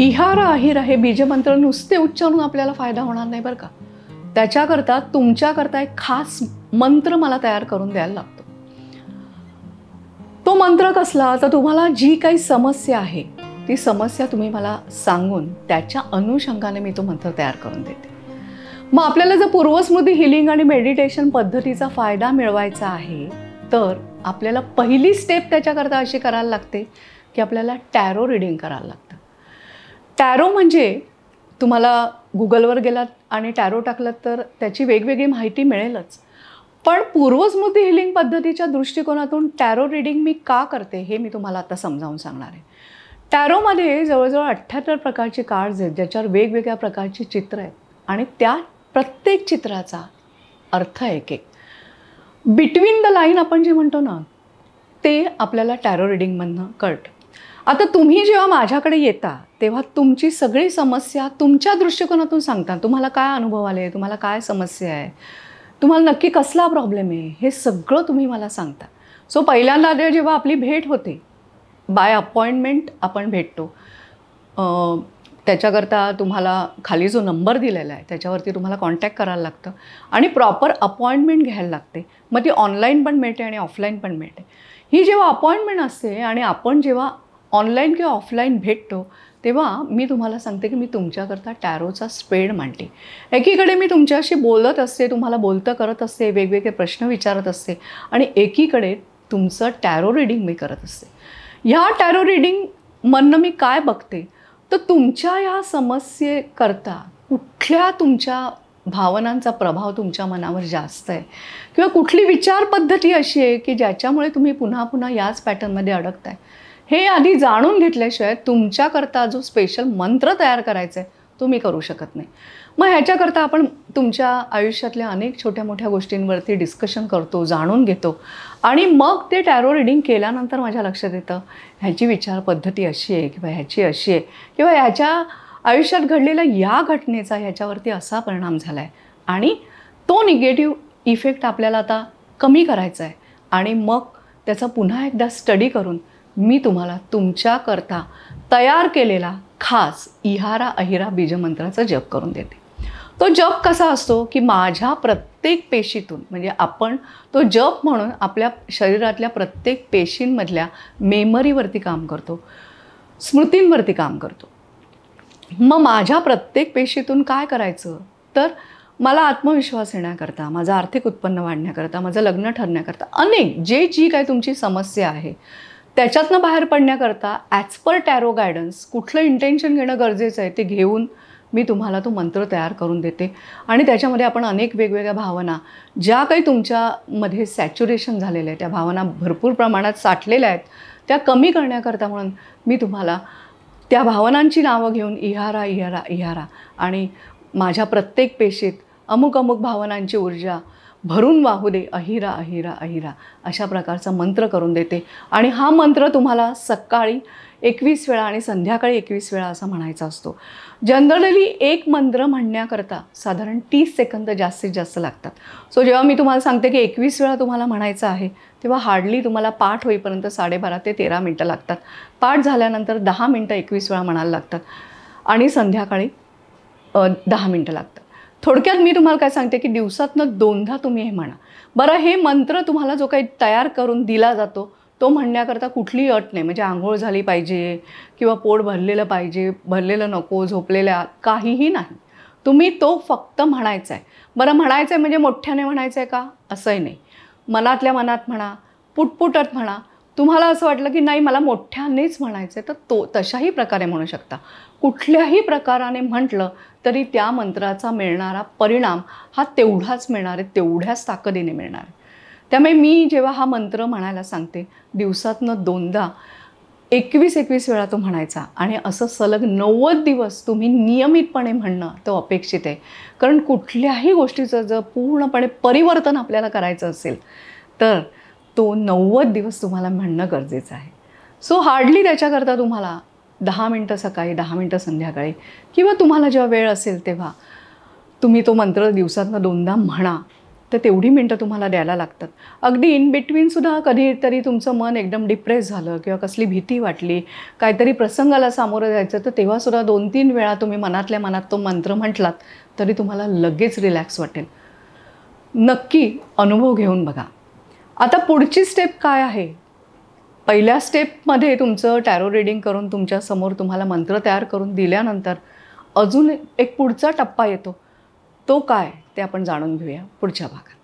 इहारा अहिरा हे बीजमंत्र नुसते उच्चारून आपल्याला फायदा होणार नाही बरं का. त्याच्याकरता तुमच्याकरता एक खास मंत्र मला तयार करून द्यायला लागतो. तो मंत्र कसला, तर तुम्हाला जी काही समस्या आहे ती समस्या तुम्ही मला सांगून त्याच्या अनुषंगाने मी तो मंत्र तयार करून देते. मग आपल्याला जर पूर्वस्मृती हिलिंग आणि मेडिटेशन पद्धतीचा फायदा मिळवायचा आहे तर आपल्याला पहिली स्टेप त्याच्याकरता अशी करायला लागते की आपल्याला टॅरो रिडिंग करायला लागतं. टॅरो म्हणजे तुम्हाला गुगलवर गेलात आणि टॅरो टाकलात तर त्याची वेगवेगळी माहिती मिळेलच. पण पूर्वस्मृती हिलिंग पद्धतीच्या दृष्टिकोनातून टॅरो रिडिंग मी का करते हे मी तुम्हाला आता समजावून सांगणार आहे. टॅरोमध्ये जवळजवळ 78 प्रकारचे कार्ड्स आहेत ज्याच्यावर वेगवेगळ्या प्रकारची चित्र आहेत आणि त्या प्रत्येक चित्राचा अर्थ एक एक. बिटवीन द लाईन आपण जे म्हणतो ना ते आपल्याला टॅरो रिडिंगमधनं कळतं. आता तुम्ही जेव्हा माझ्याकडे येता तेव्हा तुमची सगळी समस्या तुमच्या दृष्टिकोनातून सांगता. तुम्हाला काय अनुभव आले, तुम्हाला काय समस्या आहे, तुम्हाला नक्की कसला प्रॉब्लेम आहे, हे सगळं तुम्ही मला सांगता. सो पहिल्यांदा जेव्हा आपली भेट होते बाय अपॉइंटमेंट आपण भेटतो. त्याच्याकरता तुम्हाला खाली जो नंबर दिलेला आहे त्याच्यावरती तुम्हाला कॉन्टॅक्ट करायला लागतं आणि प्रॉपर अपॉइंटमेंट घ्यायला लागते. मग ती ऑनलाईन पण मिळते आणि ऑफलाईन पण मिळते. ही जेव्हा अपॉइंटमेंट असते आणि आपण जेव्हा ऑनलाईन किंवा ऑफलाईन भेटतो तेव्हा मी तुम्हाला सांगते की मी तुमच्याकरता टॅरोचा स्पेड मांडते. एकीकडे मी तुमच्याशी बोलत असते, तुम्हाला बोलतं करत असते, वेगवेगळे प्रश्न विचारत असते आणि एकीकडे तुमचं टॅरो रिडिंग मी करत असते. ह्या टॅरो रिडिंगमधनं मी काय बघते तर तुमच्या या समस्येकरता कुठल्या तुमच्या भावनांचा प्रभाव तुमच्या मनावर जास्त आहे किंवा कुठली विचार पद्धती अशी आहे की ज्याच्यामुळे तुम्ही पुन्हा पुन्हा याच पॅटर्नमध्ये अडकताय हे आधी जाणून घेतल्याशिवाय तुमच्याकरता जो स्पेशल मंत्र तयार करायचा आहे तो मी करू शकत नाही. मग ह्याच्याकरता आपण तुमच्या आयुष्यातल्या अनेक छोट्या मोठ्या गोष्टींवरती डिस्कशन करतो, जाणून घेतो आणि मग ते टॅरो रिडिंग केल्यानंतर माझ्या लक्षात येतं ह्याची विचार पद्धती अशी आहे किंवा ह्याची अशी आहे किंवा ह्याच्या आयुष्यात घडलेल्या या घटनेचा ह्याच्यावरती असा परिणाम झाला आहे आणि तो निगेटिव्ह इफेक्ट आपल्याला आता कमी करायचा आहे आणि मग त्याचा पुन्हा एकदा स्टडी करून मी तुम्हाला तुमच्याकरता तयार केलेला खास इहारा अहिरा बीजमंत्राचा जप करून देते. तो जप कसा असतो की माझ्या प्रत्येक पेशीतून म्हणजे आपण तो जप म्हणून आपल्या शरीरातल्या प्रत्येक पेशींमधल्या मेमरीवरती काम करतो, स्मृतींवरती काम करतो. मग माझ्या प्रत्येक पेशीतून काय करायचं तर मला आत्मविश्वास येण्याकरता, माझं आर्थिक उत्पन्न वाढण्याकरता, माझं लग्न ठरण्याकरता अनेक जी काय तुमची समस्या आहे त्याच्यातनं बाहेर पडण्याकरता ॲज पर टॅरो गायडन्स कुठलं इंटेन्शन घेणं गरजेचं आहे ते घेऊन मी तुम्हाला तो मंत्र तयार करून देते आणि त्याच्यामध्ये आपण अनेक वेगवेगळ्या भावना ज्या काही तुमच्यामध्ये सॅच्युरेशन झालेलं आहे, त्या भावना भरपूर प्रमाणात साठलेल्या आहेत, त्या कमी करण्याकरता म्हणून मी तुम्हाला त्या भावनांची नावं घेऊन इहारा इहारा इहारा आणि माझ्या प्रत्येक पेशीत अमुक अमुक भावनांची ऊर्जा भरून वाहू दे अहिरा अहिरा अहिरा अशा प्रकारचा मंत्र करून देते. आणि हा मंत्र तुम्हाला सकाळी 21 वेळा आणि संध्याकाळी 21 वेळा असा म्हणायचा असतो. जनरली एक मंत्र म्हणण्याकरता साधारण 30 सेकंद जास्तीत जास्त लागतात. सो जेव्हा मी तुम्हाला सांगते की 21 वेळा तुम्हाला म्हणायचं आहे तेव्हा हार्डली तुम्हाला पाठ होईपर्यंत 12.5 ते 13 मिनटं लागतात. पाठ झाल्यानंतर 10 मिनटं 21 वेळा म्हणायला लागतात आणि संध्याकाळी 10 मिनटं लागतात. थोडक्यात मी तुम्हाला काय सांगते की दिवसातनं 2दा तुम्ही हे म्हणा. बरं, हे मंत्र तुम्हाला जो काही तयार करून दिला जातो तो म्हणण्याकरता कुठलीही अट नाही. म्हणजे आंघोळ झाली पाहिजे किंवा पोट भरलेलं पाहिजे, भरलेलं नको, झोपलेल्या काहीही नाही. तुम्ही तो फक्त म्हणायचा आहे. बरं, म्हणायचं आहे म्हणजे मोठ्याने म्हणायचं आहे का असंही नाही. मनातल्या मनात म्हणा, पुटपुटत म्हणा. तुम्हाला असं वाटलं की नाही मला मोठ्यानेच म्हणायचं आहे तर तो तशाही प्रकारे म्हणू शकता. कुठल्याही प्रकाराने म्हटलं तरी त्या मंत्राचा मिळणारा परिणाम हा तेवढाच मिळणार आहे, तेवढ्याच ताकदीने मिळणार आहे. त्यामुळे मी जेव्हा हा मंत्र म्हणायला सांगते दिवसातनं 2दा 21 वेळा तो म्हणायचा आणि असं सलग 90 दिवस तुम्ही नियमितपणे म्हणणं तो अपेक्षित आहे. कारण कुठल्याही गोष्टीचं जर पूर्णपणे परिवर्तन आपल्याला करायचं असेल तर तो 90 दिवस तुम्हाला म्हणणं गरजेचं आहे. सो हार्डली त्याच्याकरता तुम्हाला 10 मिनटं सकाळी, 10 मिनटं संध्याकाळी किंवा तुम्हाला जेव्हा वेळ असेल तेव्हा तुम्ही तो मंत्र दिवसातनं 2दा म्हणा तर तेवढी मिनटं तुम्हाला द्यायला लागतात. अगदी इन बिटवीनसुद्धा कधीतरी तुमचं मन एकदम डिप्रेस झालं किंवा कसली भीती वाटली, काहीतरी प्रसंगाला सामोरं जायचं, तर तेव्हासुद्धा 2-3 वेळा तुम्ही मनातल्या मनात तो मंत्र म्हटलात तरी तुम्हाला लगेच रिलॅक्स वाटेल. नक्की अनुभव घेऊन बघा. आता पुढची स्टेप काय आहे? पहिल्या स्टेपमध्ये तुमचं टॅरो रीडिंग करून तुमच्यासमोर तुम्हाला मंत्र तयार करून दिल्यानंतर अजून एक पुढचा टप्पा येतो. तो काय ते आपण जाणून घेऊया पुढच्या भागात.